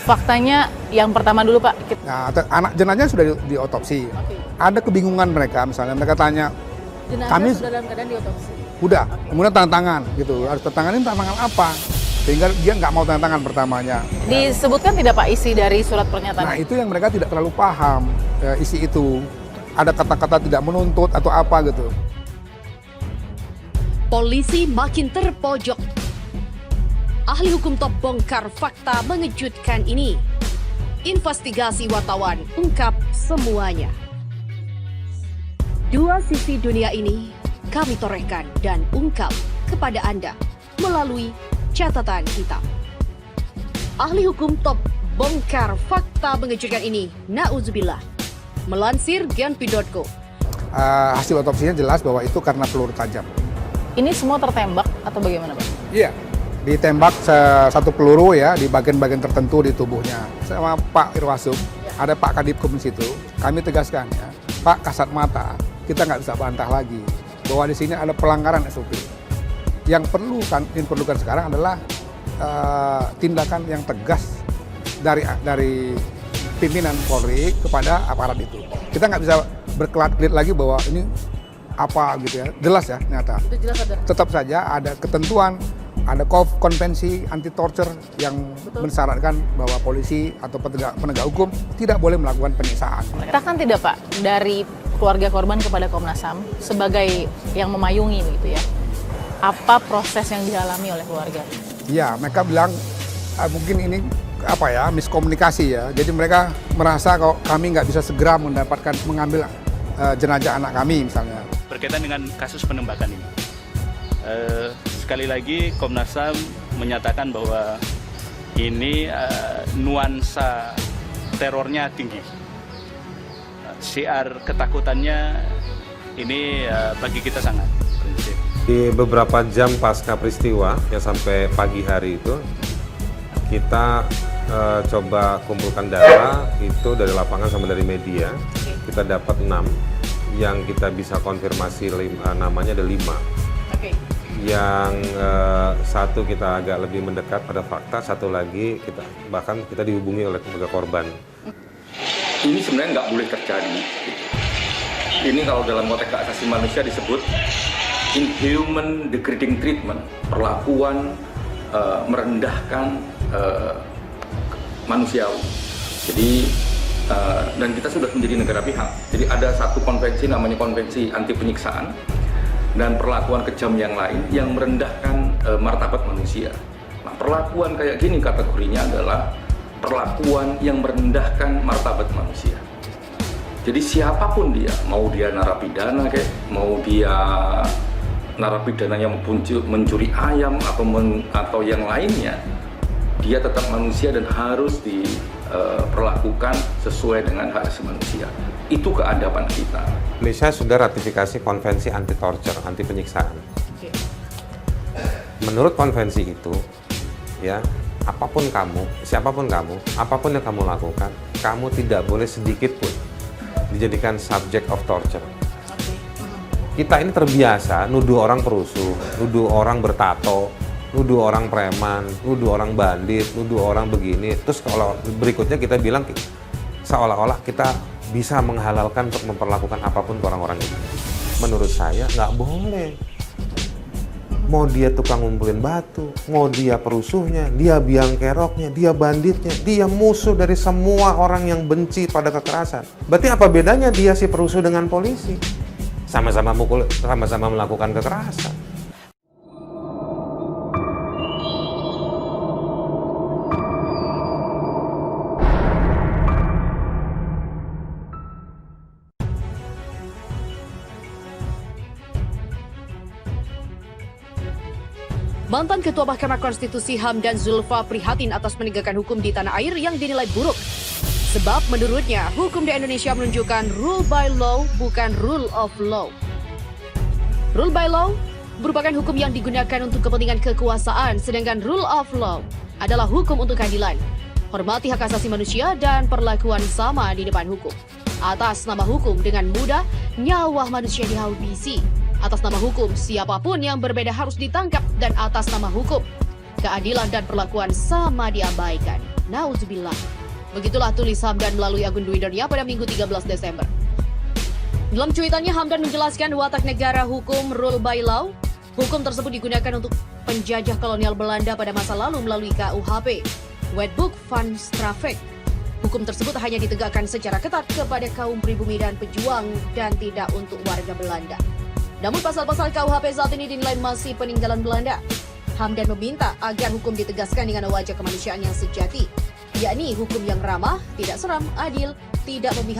Faktanya yang pertama dulu Pak. Nah, anak jenazahnya sudah diotopsi. Oke. Ada kebingungan mereka, misalnya mereka tanya, Jenazah kami sudah dalam keadaan diotopsi. udah, kemudian tanda tangan gitu. Harus tanda tangan ini tanda tangan apa? Sehingga dia nggak mau tanda tangan pertamanya. Disebutkan tidak Pak isi dari surat pernyataan? Nah, itu yang mereka tidak terlalu paham isi itu. Ada kata-kata tidak menuntut atau apa gitu. Polisi makin terpojok. Ahli hukum top bongkar fakta mengejutkan ini. Investigasi wartawan ungkap semuanya. Dua sisi dunia ini kami torehkan dan ungkap kepada Anda melalui catatan hitam. Ahli hukum top bongkar fakta mengejutkan ini, na'udzubillah. Melansir genpi.co. Hasil otopsinya jelas bahwa itu karena peluru tajam. Ini semua tertembak atau bagaimana Pak? Iya, ditembak satu peluru ya di bagian-bagian tertentu di tubuhnya. Sama Pak Irwasum, ada Pak Kadipkum di situ. Kami tegaskan ya, Pak kasat mata, kita nggak bisa bantah lagi bahwa di sini ada pelanggaran SOP. Yang diperlukan sekarang adalah tindakan yang tegas dari pimpinan Polri kepada aparat itu. Kita nggak bisa berkelit-kelit lagi bahwa ini apa gitu ya, jelas ya ternyata. Itu jelas ada. Tetap saja ada ketentuan, ada konvensi anti torture yang mensyaratkan bahwa polisi atau penegak hukum tidak boleh melakukan penyiksaan. Katakan tidak Pak, dari keluarga korban kepada Komnas HAM sebagai yang memayungi begitu ya, apa proses yang dialami oleh keluarga? Ya, mereka bilang mungkin ini miskomunikasi ya. Jadi mereka merasa kalau kami nggak bisa segera mengambil jenazah anak kami misalnya. Berkaitan dengan kasus penembakan ini, sekali lagi Komnas HAM menyatakan bahwa ini nuansa terornya tinggi. Syiar ketakutannya ini bagi kita sangat prinsip. Di beberapa jam pasca peristiwa yang sampai pagi hari itu, kita coba kumpulkan data itu dari lapangan sama dari media. Kita dapat 6, yang kita bisa konfirmasi namanya ada 5. Yang satu kita agak lebih mendekat pada fakta, satu lagi kita dihubungi oleh keluarga korban. Ini sebenarnya nggak boleh terjadi. Ini kalau dalam konteks hak asasi manusia disebut inhuman degrading treatment, perlakuan merendahkan manusiawi. Jadi dan kita sudah menjadi negara pihak. Jadi ada satu konvensi namanya konvensi anti penyiksaan dan perlakuan kejam yang lain yang merendahkan martabat manusia. Nah, perlakuan kayak gini kategorinya adalah perlakuan yang merendahkan martabat manusia. Jadi siapapun dia, mau dia narapidana kayak, mau dia narapidana yang mencuri ayam atau yang lainnya, dia tetap manusia dan harus diperlakukan sesuai dengan hak asasi manusia. Itu keadaban kita. Indonesia sudah ratifikasi konvensi anti torture, anti penyiksaan. Menurut konvensi itu, ya, siapapun kamu, apapun yang kamu lakukan, kamu tidak boleh sedikit pun dijadikan subject of torture. Kita ini terbiasa nuduh orang perusuh, nuduh orang bertato, nuduh orang preman, nuduh orang bandit, nuduh orang begini. Terus kalau berikutnya kita bilang seolah-olah kita bisa menghalalkan untuk memperlakukan apapun ke orang-orang itu. Menurut saya nggak boleh. Mau dia tukang ngumpulin batu, mau dia perusuhnya, dia biang keroknya, dia banditnya, dia musuh dari semua orang yang benci pada kekerasan. Berarti apa bedanya dia si perusuh dengan polisi? Sama-sama mukul, sama-sama melakukan kekerasan. Mantan Ketua Mahkamah Konstitusi Hamdan Zulfa prihatin atas penegakan hukum di tanah air yang dinilai buruk. Sebab menurutnya, hukum di Indonesia menunjukkan rule by law bukan rule of law. Rule by law merupakan hukum yang digunakan untuk kepentingan kekuasaan, sedangkan rule of law adalah hukum untuk keadilan, hormati hak asasi manusia, dan perlakuan sama di depan hukum. Atas nama hukum, dengan mudah, nyawa manusia dihabisi. Atas nama hukum, siapapun yang berbeda harus ditangkap, dan atas nama hukum, keadilan dan perlakuan sama diabaikan. Nauzubillah. Begitulah tulis Hamdan melalui akun Twitternya pada Minggu 13 Desember. Dalam cuitannya, Hamdan menjelaskan watak negara hukum rule by law. Hukum tersebut digunakan untuk penjajah kolonial Belanda pada masa lalu melalui KUHP, Wetboek van Strafrecht. Hukum tersebut hanya ditegakkan secara ketat kepada kaum pribumi dan pejuang dan tidak untuk warga Belanda. Namun pasal-pasal KUHP saat ini dinilai masih peninggalan Belanda. Hamdan meminta agar hukum ditegaskan dengan wajah kemanusiaan yang sejati, yakni hukum yang ramah, tidak seram, adil, tidak memihak